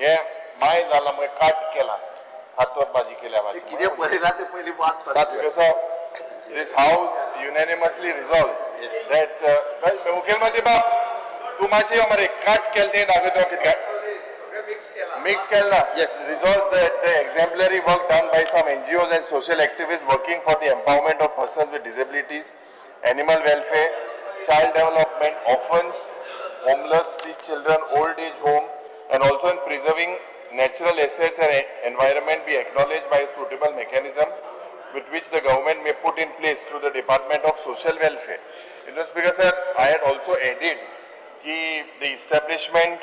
Hey my जाला मग काट केला हातवर बाजी केल्या किती पहिला ते पहिली बात this house unanimously resolves that मुखेलमंत्री बाप तू माझे हमारे काट केलते दाखवतो किती mix केला yes resolves that the exemplary work done by some NGOs and social activists working for the empowerment of persons with disabilities, animal welfare, child development, orphans, homeless, street children, old age home, and also in preserving natural assets and environment be acknowledged by a suitable mechanism with which the government may put in place through the Department of Social Welfare. Mr. Speaker, sir, I had also added the establishment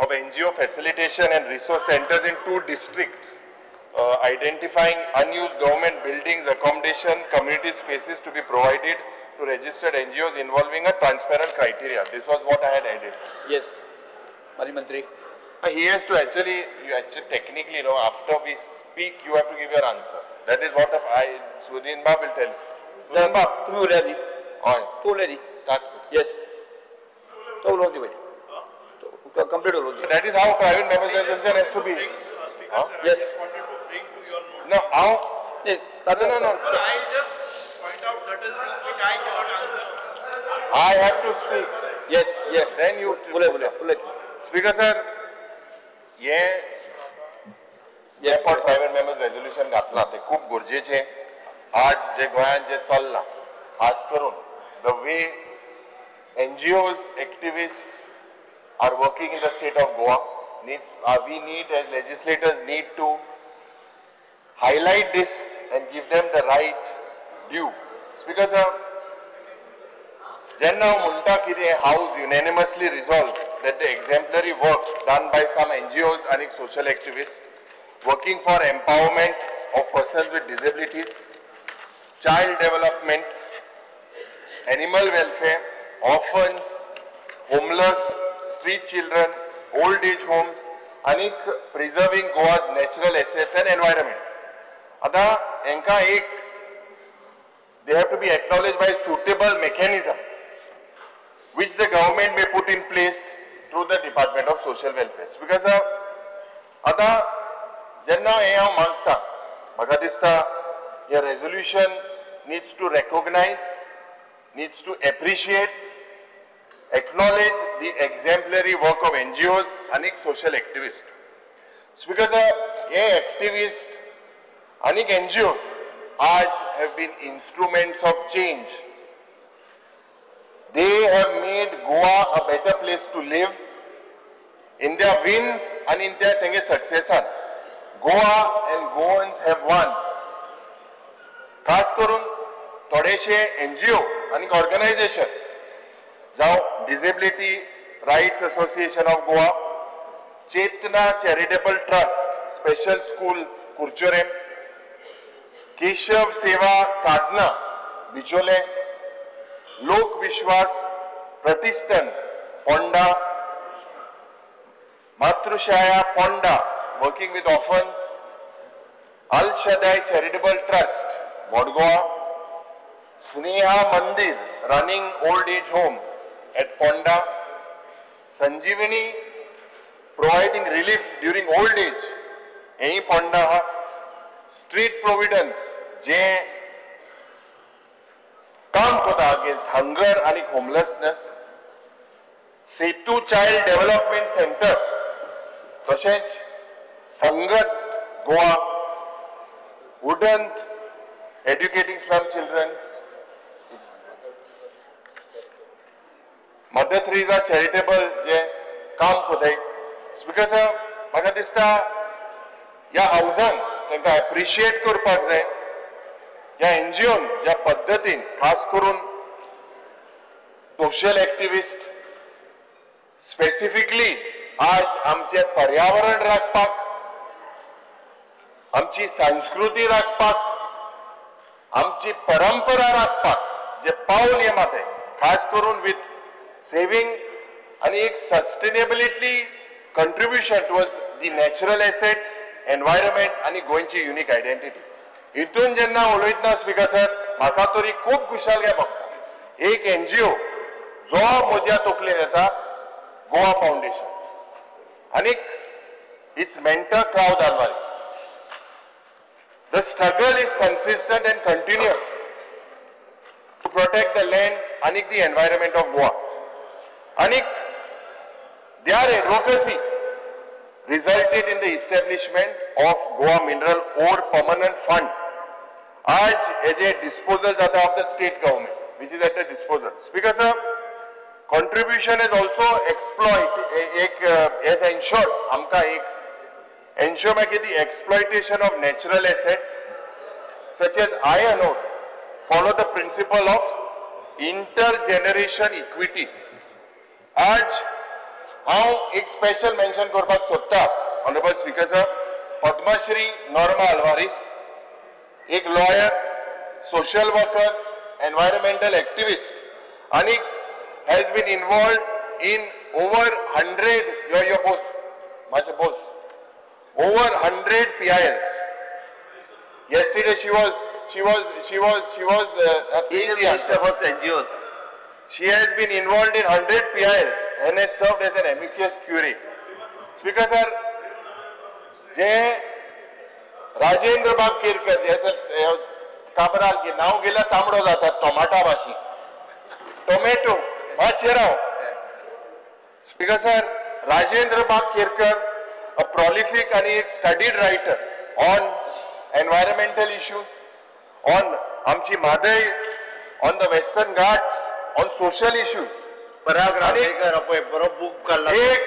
of NGO facilitation and resource centers in 2 districts, identifying unused government buildings, accommodation, community spaces to be provided to registered NGOs involving a transparent criteria. This was what I had added. Yes, Mari Mantri. He has to actually technically, after we speak, you have to give your answer. That is what Sudhin Ba will tell you. Sudhin Ba, you ready? All ready. Start. Yes. Complete. That is how private members resolution has to be. Yes. No, how? No. I just point out certain things which I cannot answer. I have to speak. Yes. Then you. Speaker sir, yes, for private members resolution घातला ते खूप गरजेचे आज जे गोंयांत जे चल्ला खास करून the way NGOs activists are working in the state of Goa we need as legislators need to highlight this and give them the right due. Speaker sir, जेन्ना म्हणटा कितें house unanimously resolves that the exemplary work done by some NGOs and social activists working for empowerment of persons with disabilities, child development, animal welfare, orphans, homeless, street children, old age homes, and preserving Goa's natural assets and environment. Ada enka they have to be acknowledged by suitable mechanism which the government may put in place through the Department of Social Welfare. Because आता जेन्ना हे हांव मागता म्हाका दिसता हे resolution needs to recognize, needs to appreciate, acknowledge the exemplary work of NGOs and social activists. Because हे activists and NGOs have been instruments of change. They have made Goa a better place to live. In their wins and in their successes, Goa and Goans have won. खास करून थोडेशे NGO आणि organisation जावं Disability Rights Association of Goa, Chetna Charitable Trust, Special School Kurchorem, Keshav Seva Sadhana Bichole, Lok Vishwas Pratistan Ponda, Matrushaya Ponda working with orphans, Al Shaddai Charitable Trust Bodgoa, Sneha Mandir running old age home at Ponda, Sanjeevani providing relief during old age Ehi Ponda, Street Providence je काम करता against hunger and homelessness, Setu Child Development Center, तशेंच Sangat Goa, Wouldn't Educating Slum Children, Mother Teresa Charitable जे काम करताय. Because म्हाका दिसता ह्या हावजान तांकां एप्रिशिएट करपाक जाय. ह्या NGOन ज्या पद्धतीन खास करून सोशल एक्टिविस्ट स्पेसिफिकली आज आमचे पर्यावरण राखपाक, आमची संस्कृती राखपाक, आमची परंपरा राखपाक जे पावल हे माताय खास करून विथ सेविंग आणि एक sustainability contribution towards the natural assets, environment आणि गोंयची युनिक आयडेंटिटी. हितून जेन्ना उलयतना स्पीकर सर म्हाका तरी खूब खुशालकाय भोगता. एक NGO जो म्हज्या तकलेन येता गोवा फाउंडेशन, आनीक its mentor Claude Alvarez. The struggle is consistent and continuous to protect the land and the environment of Goa. And their advocacy resulted in the establishment of Goa Mineral Ore Permanent Fund. आज as a disposal of the state government, which is at the disposal. Speaker sir, contribution is also as ensured. हमका ensure में कि the exploitation of natural assets such as iron ore follow the principle of intergeneration equity. आज हांव एक special mention करपाक सोदता honourable speaker sir, Padmashri Norma Alvares, एक lawyer, social worker, environmental activist, and has been involved in over 100 your boss, my boss, over 100 PILs. Yesterday she was Minister for NGOs. She has been involved in 100 PILs and has served as an amicus curiae. Speaker sir, जे राजेंद्र बाब केरकर याचं काबराल की नाव गेला तांबडो जातात टोमाटा भाषी tomato भाचेराव. Speaker sir, Rajendra Bab Kerkar, a prolific and a studied writer on environmental issues, on Amchi Madai, on the Western Ghats, on social issues. पराग रावेकर बरो book काढला एक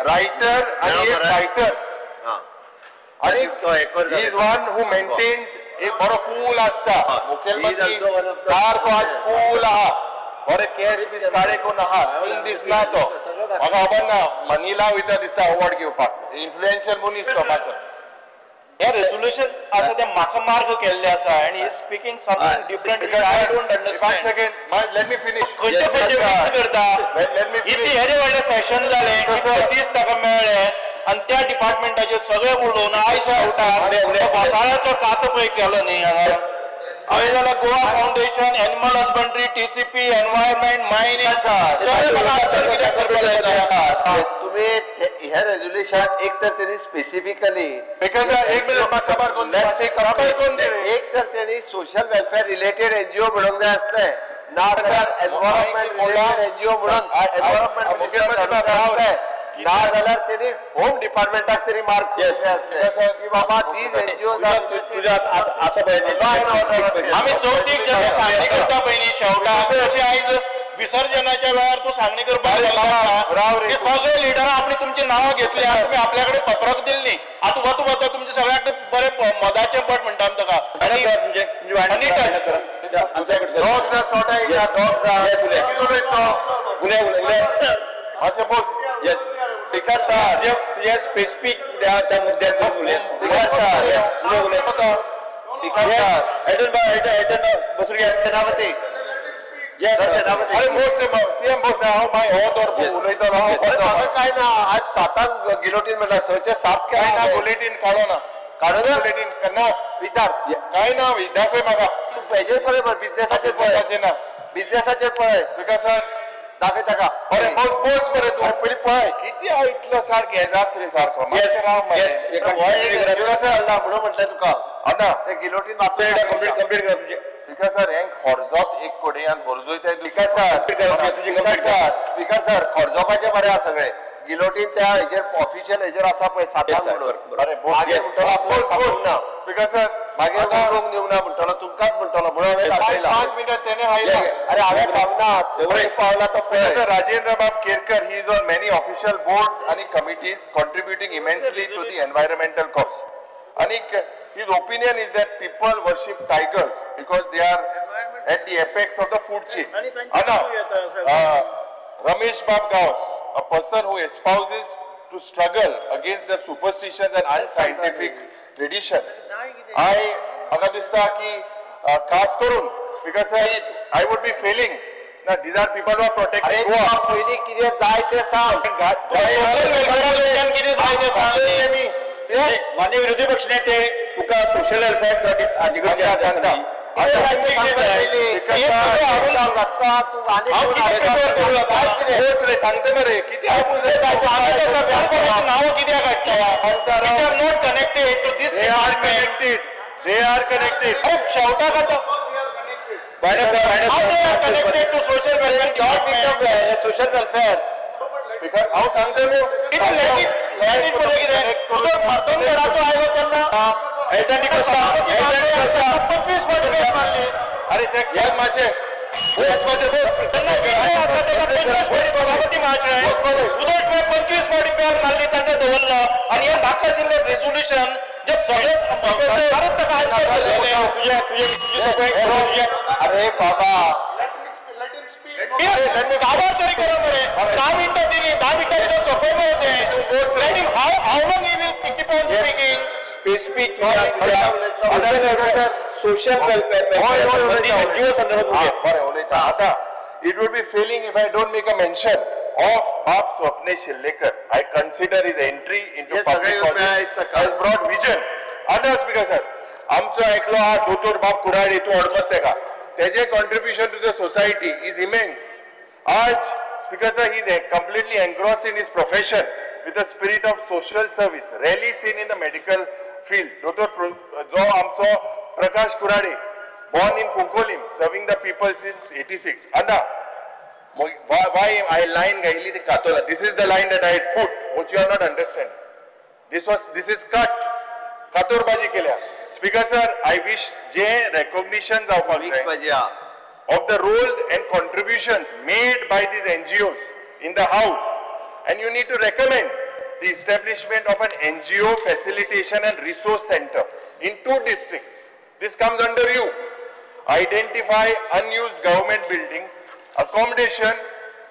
writer and a writer. And he is one who maintains एक बरो cool असता. मुख्यमंत्री car को आज cool आहा. और केस बीस काढे को नहा तीन दिसला तो मग आपण मनीला वयता दिसता अवॉर्ड घेवपाक इन्फ्लुएन्शियल मनीस तो मात्र या रेजोल्यूशन असं ते म्हाका मार्क केल्ले आसा and he is speaking something different because I don't understand. Second let me finish खंयचे मिक्स करता लेट मी इतले हेडे व्हडले सेशन जाले 30 ताका मेळ्ळे आणि त्या डिपार्टमेंटाचे सगळे उडोवन आयज उठार पावसाळ्याचो कात पळय केलो न्ही हांगा हांवें जाल्यार Goa foundation animal husbandry TCP environment mining सगळे म्हाका आन्सर कित्याक करपाक लायता. तुम्ही ह्या रेझोल्युशन एक तर त्यांनी स्पेसिफिकली एक मिनिट म्हाका खबर कोण एक तर त्यांनी सोशल वेलफेअर रिलेटेड एनजीओ म्हणूंक जाय आसले ना जाल्यार एनवायरमेंट रिलेटेड एनजीओ म्हणून एनवायरमेंट ना जाल्यार त्यांनी होम डिपार्टमेंटाक तरी मार्क केले आसले की बाबा दीज एनजीओ तुझ्या असं पाहिजे आम्ही चौथीक जेन्ना सांगणी करता पळय न्ही शेवटाक अशी आयज विसर्जनाच्या वेळार तू सांगणी करपाक लागला ते सगळे लिडरां आपली तुमची नांवां घेतली आनी तुमी आपल्याकडे पत्रक दिल्ली आतां वता तुमचे सगळ्याक बरे मदाचें पट म्हणटा आमी ताका स्पीकर सर तुझ्या स्पेसिफिक त्या मुद्द्यात बसरी सेनापती सीएम काय ना आज 7 गिलोटीन म्हणला 7 काय ना बुलेटिन काढो ना बुलेटिन करना विचार काय ना दाखय म्हाका हेजेर पळय बिझनेसाचेर पळय ना बिझनेसाचेर पळय बिकॉज सर दाखय ताका अरे बोस बरे तू पळय पळय किती इतलो सारखे हे जात रे सारखो म्हणून म्हटलं तुका आता ते गिलोटीन कंप्लीट करा तुझे बिकॉज सर हेंक हॉर्जोप एक कोडे आणि हॉर्जोयताय स्पीकर सर खर्जोपाचे बरे आसा सगळे गिलोटीन त्या हेजेर ऑफिशियल हेजेर आसा पळय साताक म्हणून अरे मागीर म्हणटलो आपल्याला सांगूंक ना स्पीकर सर मागीर लोक नेऊंक ना म्हणटलो तुमकांच म्हणटलो म्हणून हांवें दाखयला 5 मिनिट तेने हायला अरे हांवें पावना तेवढे पावला तो पळय Rajendra Bab Kerkar, he is on many official boards and committees contributing immensely to the environmental cause. And his opinion is that people worship tigers because they are at the apex of the food chain. Ramesh Bab Gaus, a person who espouses to struggle against the superstitions and unscientific tradition. म्हाका दिसता की खास करून speaker साहेब I would be failing. Now these are people who are protecting Goa. पयली कितें जाय तें सांग कितें जाय तें सांग मान्य विरोधी पक्ष नेते तुका सोशल वेलफेअर अधिकृत सांगता सांगते मरे किती नाव कित्याक हाडटा not connected to this department they are connected शेवटा खाता connected to social welfare department social welfare speaker हांव सांगते अरे ते माझे सभापती महाशय उदट 25 फावटी बॅग मारली तांकां दवरला आणि हे नाका जिल्ह्यात रेझोल्युशन जे सगळे अरे बाबा गावात तरी करा मरे 10 मिनिटं दिली 10 मिनिटांनी सोपवलं होते how long he will keep on speaking specific social welfare आता it would be failing if I don't make a mention of Bab Swapnesh Shillekar. I consider his entry into public politics has brought vision. Other speaker sir, आमचो एकलो हा दोतोर बाब कुराडे तू अडकत तेका तेजे contribution to the society is immense. आज speaker sir, he is completely engrossed in his profession with a spirit of social service, rarely seen in the medical field. दोतोर जो आमचो प्रकाश Kurade, born in Kunkolim, serving the people since 86. Ada, why I line gaili the Katola? This is the line that I had put, which you are not understanding. This is cut. Kator baji kelya. Speaker sir, I wish je recognitions of the role and contributions made by these NGOs in the house, and you need to recommend the establishment of an NGO facilitation and resource center in 2 districts. This comes under you. Identify unused government buildings, accommodation,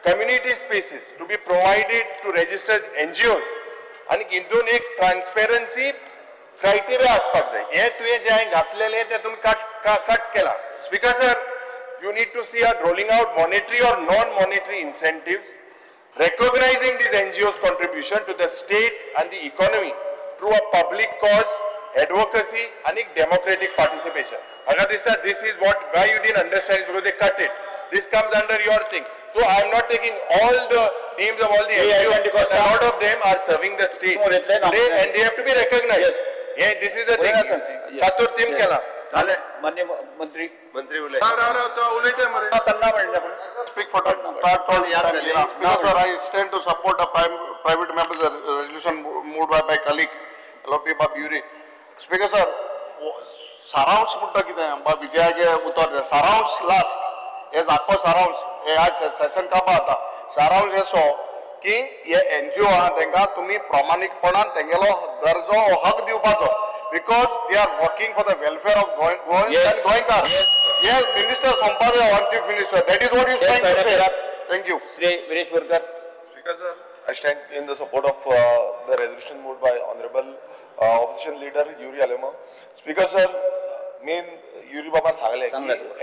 community spaces to be provided to registered NGOs. And हितून एक transparency criteria आसपाक जाय. हे तुये जे घातलेले ते तुमी cut केला. Speaker sir, you need to see a rolling out monetary or non-monetary incentives, recognizing these NGOs' contribution to the state and the economy through a public cause, advocacy and democratic participation. Agadisa, this is why you didn't understand it, because they cut it. This comes under your thing. So I am not taking all the names of all the NGOs because a lot of them are serving the state today, and they have to be recognized. Yes. Yeah, this is the thing. Katur team kela. मान्य मंत्री उलय. Speak for Speaker sir, I stand to support a private member's resolution moved by my colleague L.P. Bab Yuri. Speaker sir, सारांश म्हणटा कितें बा विजयाचे उतर दे सारांश लास्ट हे जागो सारांश हे आज सेशन कापा आता सारांश असो की हे एनजीओ आहा तांकां तुमी प्रामाणीकपणान तेंगेलो दर्जो हक दिवपाचो because they are working for the welfare of गोंयकार हे मिनिस्टर संपादक one chief minister that is what is trying to say thank you Shri Vinesh Borkar. Speaker sir, I stand in the support of the resolution moved by Honorable Opposition Leader Yuri Alemo. Speaker sir, main Yuri बाबान सांगले की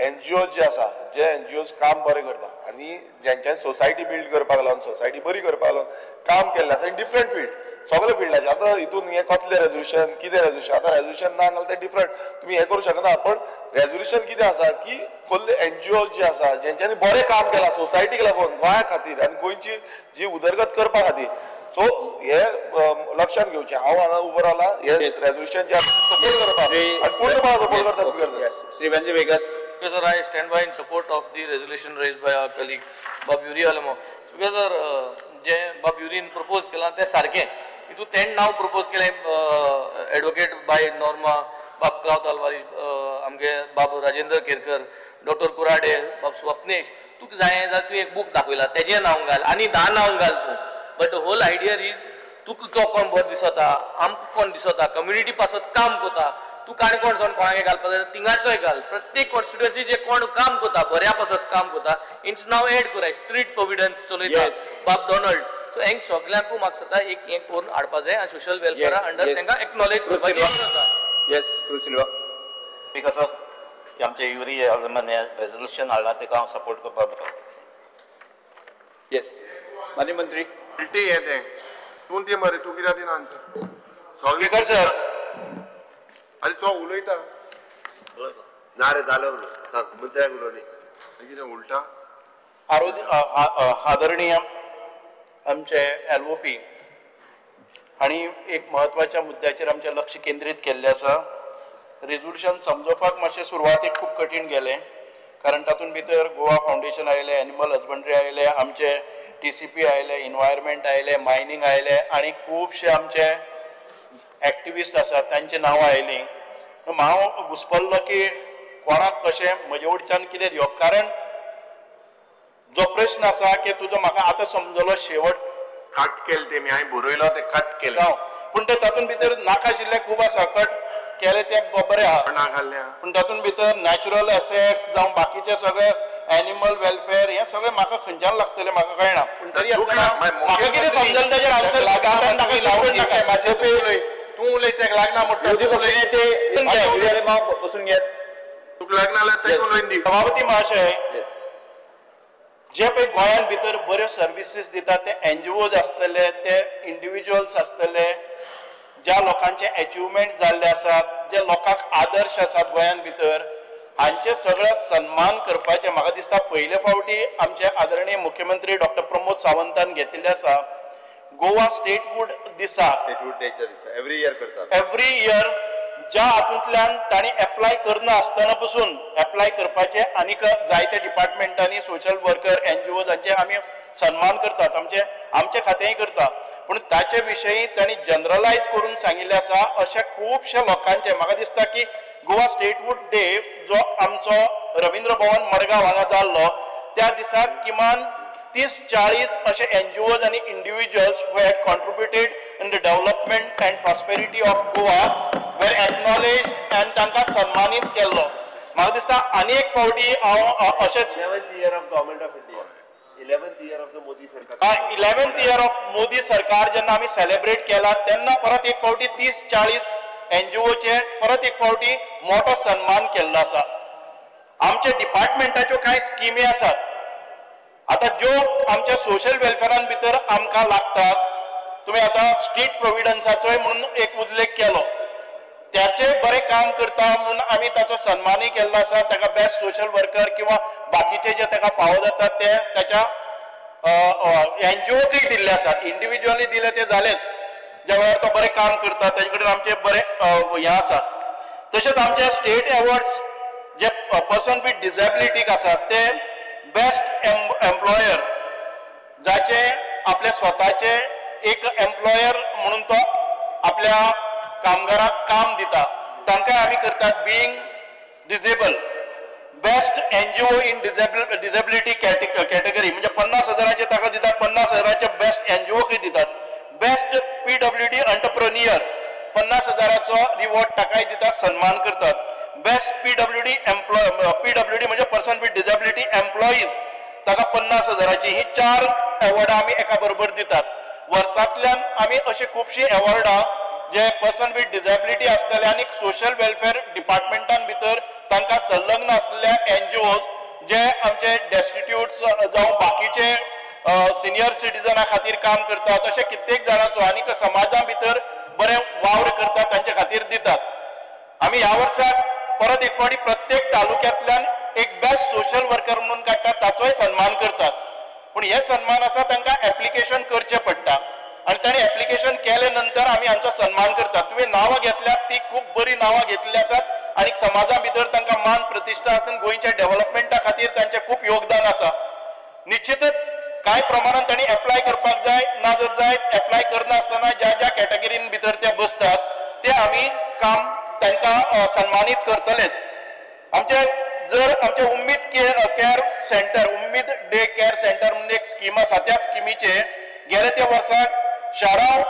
NGO जे आसा जे NGOs काम बरें करता आनी ज्यांच्यान सोसायटी बिल्ड करपाक लागून सोसायटी बरी करपाक लागून काम केल्लें आसा इन डिफरंट फिल्ड सगळे फिल्डाचे आतां हितून हे कसलें रेजोल्युशन कितें रेजोल्युशन आतां रेजोल्युशन ना जाल्यार तें डिफरंट तुमी हें करूं शकना पण रेजोल्युशन कितें आसा की कसले एनजीओज जे आसा ज्यांच्यांनी बरें काम केलां सोसायटीक लागून गोंया खातीर आनी गोंयची जी उदरगत करपा खातीर सो हे लक्षात घेवचें हांव हांगा उबो रावला हे रेजोल्युशन जे सपोर्ट करता आनी पूर्णपणान सपोर्ट करता speaker Shri Venzy Viegas. Speaker sir, I stand by in support of the resolution raised by our colleague Bab Yuri Alamo. Speaker sir, जे Bab Yurin propose केला ते सारखे. हितून 10 नाव propose केले advocate by Norma, Bab Kraut Alvaris, आमगे बाब Rajendra Kerkar, doctor Kurade, बाब स्वप्नेश. तू जाय जाल्यार तू एक बुक दाखयला तेजे नाव घाल आनी 10 नाव घाल तू. But the whole idea is तुका कोण बरो दिसता आमकां कोण दिसता कम्युनिटी पासत काम करता तू काणकोण सावन कोणागे घालपाक जाय तिंगाचोय घाल प्रत्येक कॉन्स्टिट्युएन्सी जे कोण काम करता बऱ्या पासत काम करता इंच नाव एड कराय स्ट्रीट प्रोविडन्स चलयता बाब डॉनल्ड सो हेंक सगळ्यांकू म्हाका दिसता एक हें करून हाडपा जाय आनी सोशल वेलफेअरा अंडर तांकां एक्नॉलेज करपाची गरज आसा. येस सिल्वा. स्पीकर सर आमचे युरी रेजोल्युशन हाडला तेका हांव सपोर्ट करपाक. येस मान्य मंत्री. येते तूं ती मरे तू कित्याक दिना आन्सर स्पीकर सर अरे तो उलयता ना रे जालो म्हणून सांग मंत्र्याक उलोवनी कितें उलटा आदरणीय आमचे LOP आणि एक महत्वाच्या मुद्द्याचेर आमचे लक्ष केंद्रीत केल्लें आसा. रेझोल्युशन समजोवपाक मातशें सुरवातेक खूब कठीण गेलें कारण तातूंत भितर गोवा फावंडेशन आयलें, एनिमल हजबंड्री आयलें, आमचे TCP आयले, इन्वायरमेंट आयले, मायनिंग आयले आणि खुबशे आमचे एक्टिविस्ट आसात तांची नांवां आयलीं. हांव घुस्पल्लो की कोणाक कशें म्हजे वटच्यान कितें दिवप कारण जो प्रश्न आसा की तुजो म्हाका आतां समजलो शेवट कट केले तेमी हांवें बरयलो ते कट केले पूण ते तातूंत भितर नाका आशिल्ले खूब आसा कट केले ते बरें आहा नाकाल्ले पूण तातूंत भितर नॅचरल एसेट्स जावं बाकीचे सगळे एनिमल वेलफेअर हे सगळे म्हाका खंयच्यान लागतले म्हाका कळना पूण तरी म्हाका कितें समजलें ताचेर आन्सर तूं उलय तेका लागना बसून घेत तुका लागना जाल्यार तेका उलोवन दी. सभापती महाशय जे पळय गोंयान भितर बऱ्यो सर्विसीस दितात ते NGOज आसतले ते इंडिविज्युअल्स आसतले ज्या लोकांचे अचिव्हमेंट्स जाल्ले आसात जे लोकांक आदर्श आसात गोंयान भितर हांचे सगळे सन्मान करपाचे म्हाका दिसता पयले फावटी आमचे आदरणीय मुख्यमंत्री डॉक्टर प्रमोद सावंतान घेतिल्ले आसा. गोवा स्टेटहूड दिसाक एव्हरी इयर करतात एव्हरी इयर ज्या हातूंतल्यान तांणी एप्लाय करना आसतना पसून एप्लाय करपाचे आनीक जायते डिपार्टमेंटांनी सोशल वर्कर NGOज हांचे आमी सन्मान करतात आमचे खातेंय करता पूण ताचे विशयी तांणी जनरलायज करून सांगिल्ले आसा अशे खुबशे लोकांचे म्हाका दिसता की गोवा स्टेटहूड डे जो आमचो रवींद्र भवन मडगांव हांगा जाल्लो त्या दिसाक किमान 30-40 अशे NGOज आणि इंडिविज्युअल्स who had contributed in the development and prosperity of Goa were acknowledged and तांकां सन्मानित केल्लो. म्हाका दिसता आनी एक फावटी हांव अशेंच 11th year of government of India 11th year of the Modi सरकार 11th year of मोदी सरकार जेन्ना आमी सेलिब्रेट केला तेन्ना परत एक फावटी 30-40 NGOचे परत एक फावटी मोठो सन्मान केल्लो आसा. आमच्या डिपार्टमेंटाच्यो कांय स्किमी आसात आता ज्यो आमच्या सोशल वेलफेअरान भितर आमकां लागतात तुम्ही आता स्टेट प्रोव्हिडन्साचोय म्हणून एक उल्लेख केलो त्याचे बरे काम करता म्हणून आमी ताचो सन्मानय केल्लो आसा ताका बेस्ट सोशल वर्कर किंवा बाकीचे जे ताका फावो जातात ते त्याच्या NGOकय दिल्ले आसात इंडिव्हिज्युअली दिले ते जालेच ज्या वेळार तो बरें काम करता ताचे कडेन आमचे बरे हे आसा. तशेंच आमचे स्टेट अवॉर्ड्स जे पर्सन विथ डिसेबिलिटीक आसात ते बेस्ट एम्प्लॉयर जाचे आपले स्वताचे एक एम्प्लॉयर म्हणून तो आपल्या कामगाराक काम दिता तांकां आमी करतात being disable. Best NGO in disability category म्हणजे 50,000चे ताका दितात 50,000चे बेस्ट NGOकय दितात. बेस्ट PWD एंटरप्रेन्युअर 50,000चो रिवॉर्ड ताकाय दितात सन्मान करतात. बेस्ट PWD म्हणजे पर्सन विथ डिसेबिलिटी एम्प्लॉईज ताका 50,000ची ही 4 अवॉर्डां आमी एका बरोबर दितात. वर्सांतल्यान आमी अशी खुबशी अवॉर्डां जे पर्सन विथ डिसेबिलिटी आसतले आनी सोशल वेलफेअर डिपार्टमेंटान भितर तांकां संलग्न आसलेल्या NGOज जे आमचे डेस्टिट्यूट्स जावं बाकीचे सिनियर सिटीजना खातीर काम करतात अशे कित्येक जाणांचो आनीक समाजा भितर बरे वावर करतात तांचे खातीर दितात. आमी ह्या वर्साक परत एक फावटी प्रत्येक तालुक्यांतल्यान एक बेस्ट सोशल वर्कर म्हणून काडटात ताचोय सन्मान करतात. पूण हे सन्मान आसा तांकां एप्लिकेशन करचें पडटा आनी ताणें एप्लिकेशन केले नंतर आमी हांचो सन्मान करतात. तुवें नांवां घेतल्यात ती खूब बरी नांवां घेतलेली आसात आनी समाजा भितर तांकां मान प्रतिश्ठा आसून गोंयच्या डेव्हलपमेंटा खातीर तांचें खूब योगदान आसा. निश्चितच कांय प्रमाणात तांणी एप्लाय करपाक जाय ना जर जायत एप्लाय करना आसतना ज्या ज्या कॅटेगरीन भितर ते बसतात ते आमी काम तांकां सन्मानीत करतलेच. आमचे जर आमचे उम्मीद केअर सेंटर उम्मीद डे केअर सेंटर म्हणून एक स्कीम आसा त्या स्किमीचे गेल्या त्या वर्साक शाराव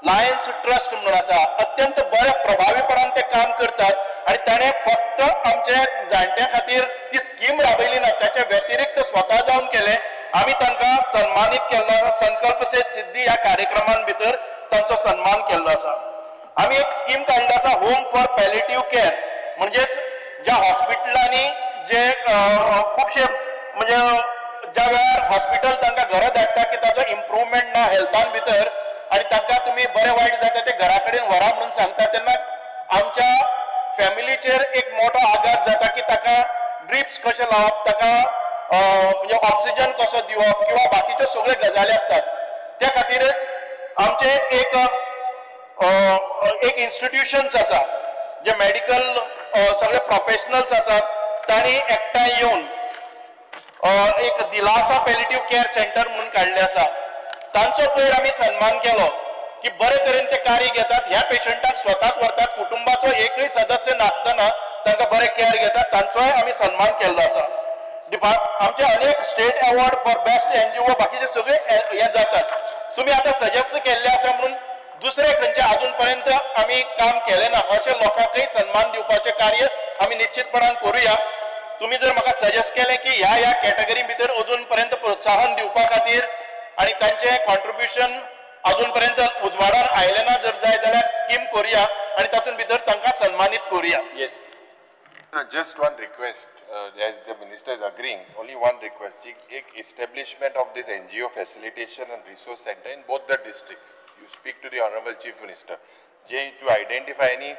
लायन्स ट्रस्ट म्हणून आसा अत्यंत बऱ्या प्रभावीपणान ते काम करतात आनी ताणें फक्त आमचे जाणट्यां खातीर ती स्कीम राबयली ना त्याच्या व्यतिरिक्त स्वता जावन केले. आमी तांकां सन्मानीत केल्लो आसा. संकल्प से सिद्धी ह्या कार्यक्रमान भितर तांचो सन्मान केल्लो आसा. आमी एक स्कीम काडली आसा होम फॉर पॅलिएटिव्ह केअर म्हणजेच ज्या हॉस्पिटलांनी जे खुबशे म्हणजे ज्या वेळार हॉस्पिटल तांकां घरा धाडटा की ताचो इम्प्रुवमेंट ना हेल्थान भितर आनी तांकां तुमी बरें वायट जाता ते घरा कडेन व्हरा म्हणून सांगता तेन्ना आमच्या फॅमिलीचेर एक मोठो आघात जाता की ताका ड्रिप्स कशे लावप, ताका म्हणजे ऑक्सिजन कसो दिवप किंवा बाकीच्यो सगळ्यो गजाली असतात. त्या खातीरच आमचे एक इन्स्टिट्यूशन्स आसा जे मेडिकल सगळे प्रोफेशनल्स आसात तांणी एकठांय येवन एक दिलासा पॅलिएटिव्ह केअर सेंटर म्हणून काडले आसा. तांचो पयर आमी सन्मान केलो की बरे तरेन ते कार्य घेतात. ह्या पेशंटाक स्वताक व्हरतात, कुटुंबाचो एकय सदस्य नासतना तांकां बरे केअर घेतात, तांचोय आमी सन्मान केल्लो आसा. आमचे अनेक state award for best NGO बाकीचे सगळे हे जातात. तुम्ही आता सजेस्ट केल्ले आसा म्हणून दुसरे खंयचे अजून पर्यंत आमी काम केले ना अशे लोकांकय सन्मान दिवपाचे कार्य आमी निश्चितपणान करूया. तुम्ही जर म्हाका सजेस्ट केले की ह्या कॅटेगरी भितर अजून पर्यंत प्रोत्साहन दिवपा खातीर आणि तांचे कॉन्ट्रिब्युशन अजून पर्यंत उजवाडार आयले ना जर जाय जाल्यार स्कीम करूया आणि तातूंत भितर तांकां सन्मानीत करूया. Yes. Just one request, as the minister is agreeing, only one request, establishment of this NGO facilitation and resource center in both the districts. You speak to the Honorable Chief Minister, to identify any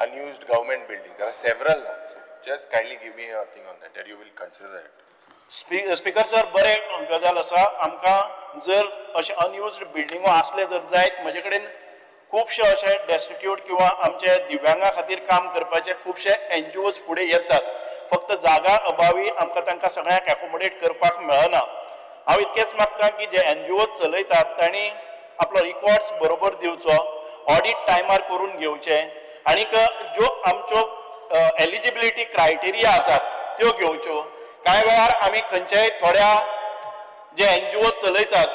unused government buildings. There are several now, so just kindly give me a thing on that you will consider it. Speaker sir, बरे गजाल आसा. आमकां जर अशे अनयुज्ड बिल्डिंगो आसले जर जायत, म्हजे कडेन खूबशे अशे डेस्टिट्यूट किंवा आमचे दिव्यांगा खातीर काम करपाचे खूबशे एनजीओज फुडें येतात. फक्त जागा अभावी आमकां तांकां सगळ्यांक एकोमोडेट करपाक मेळना. हांव इतकेंच मागतां की जे एनजीओज चलयतात तांणी आपलो रिकॉर्ड्स बरोबर दिवचो, ऑडिट टायमार करून घेवचे आनीक ज्यो आमच्यो एलिजिबिलिटी क्रायटेरिया आसात त्यो घेवच्यो. कांय वेळार आमी खंयच्याय थोड्या जे एनजीओ चलयतात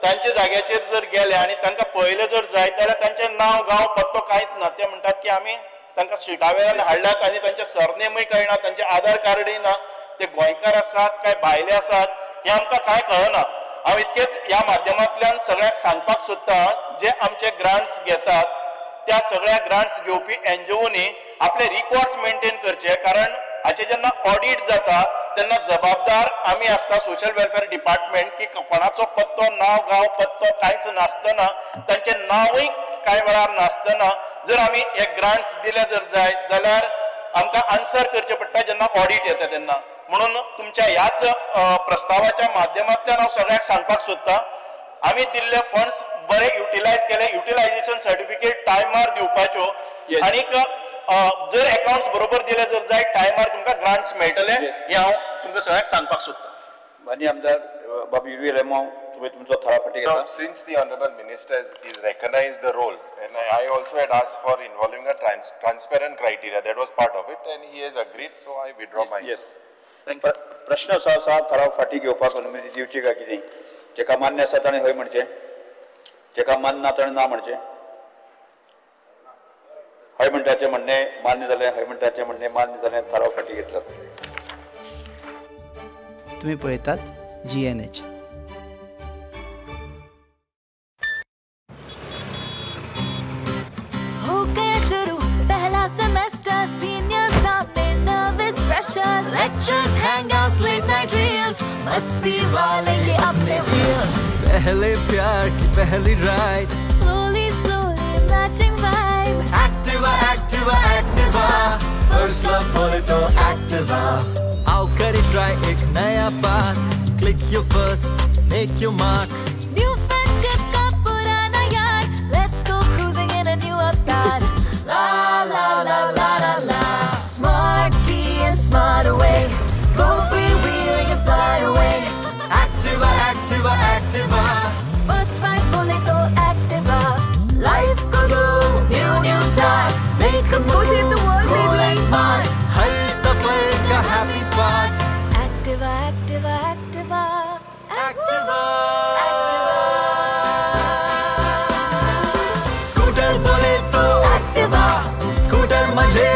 तांचे जाग्याचेर जर गेले आनी तांकां पळयले जर जायत जाल्यार तांचें नांव गांव पत्तो कांयच ना. ते म्हणटात की आमी तांकां स्ट्रिटावेल्यान हाडल्यात आनी तांचे सरनेमूय कळना, तांचे आधार कार्डूय ना, ते गोंयकार आसात काय भायले आसात हें आमकां कांय कळना. हांव इतकेच ह्या माध्यमांतल्यान सगळ्यांक सांगपाक सोदतां, जे आमचे ग्रांट्स घेतात त्या सगळ्या ग्रांट्स घेवपी एनजीओनी आपले रिकॉर्ड्स मेंटेन करचे, कारण हाचे जेन्ना ऑडिट जाता तेन्ना जबाबदार आमी आसता सोशल वेलफेअर डिपार्टमेंट, की कोणाचो पत्तो नांव गांव पत्तो कांयच नासतना, तांचे नांवूय कांय वेळार नासतना जर आमी हे ग्रांट्स दिले जर जाय जाल्यार आमकां आन्सर करचे पडटा जेन्ना ऑडिट येता तेन्ना. म्हणून तुमच्या ह्याच प्रस्तावाच्या माध्यमांतल्यान हांव सगळ्यांक सांगपाक सोदतां, आमी दिल्ले फंड्स बरे युटिलायज केले, युटिलायझेशन सर्टिफिकेट टायमार दिवपाच्यो आनीक जर अकाउंट्स बरोबर दिले जर जाय टायमार तुमकां ग्रांट्स मेळटले हे हांव तुमकां सगळ्यांक सांगपाक सोदतां. माननीय आमदार बाबा युरी एलेमो, तुमी तुमचो थारा फाटी घेता. Now, since the Honorable Minister is recognized the roles, and I also had asked for involving a transparent criteria, that was part of it, and he has agreed, so I withdraw my. Yes. प्रश्न असो आसा, थाराव फाटी घेवपाक अनुमती दिवची काय कितें? जेका मान्य आसा ताणें हय म्हणचें, जेका मान्य ना ताणें ना म्हणचें. हय म्हणटाचें म्हणणें मान्य जालें, हय म्हणटाचें म्हणणें मान्य जालें, थाराव फाटी घेतलो. तुम्ही पळयतात GNH. हो गया शुरू पहला सेमेस्टर, सीनियर सामने nervous pressure, lectures hangouts late night reels, मस्ती वाले ये अपने व्हील्स, पहले प्यार की पहली ride, slowly slowly matching vibe, Activa Activa Activa, first love बोले तो एक्टिवा. आओ करें ट्राई एक नया path, click your first make your mark, new friendship का पुराना यार, let's go cruising in a new avatar. La la la la la la, smart key and smart away, go freewheeling and fly away. Activa Activa Activa, First fight बोले तो Activa, life को दो new start, make a move in the world, baby smart. हर सफर का happy part. Activa, Activa, Activa, Activa scooter बोले तो Activa, scooter मजे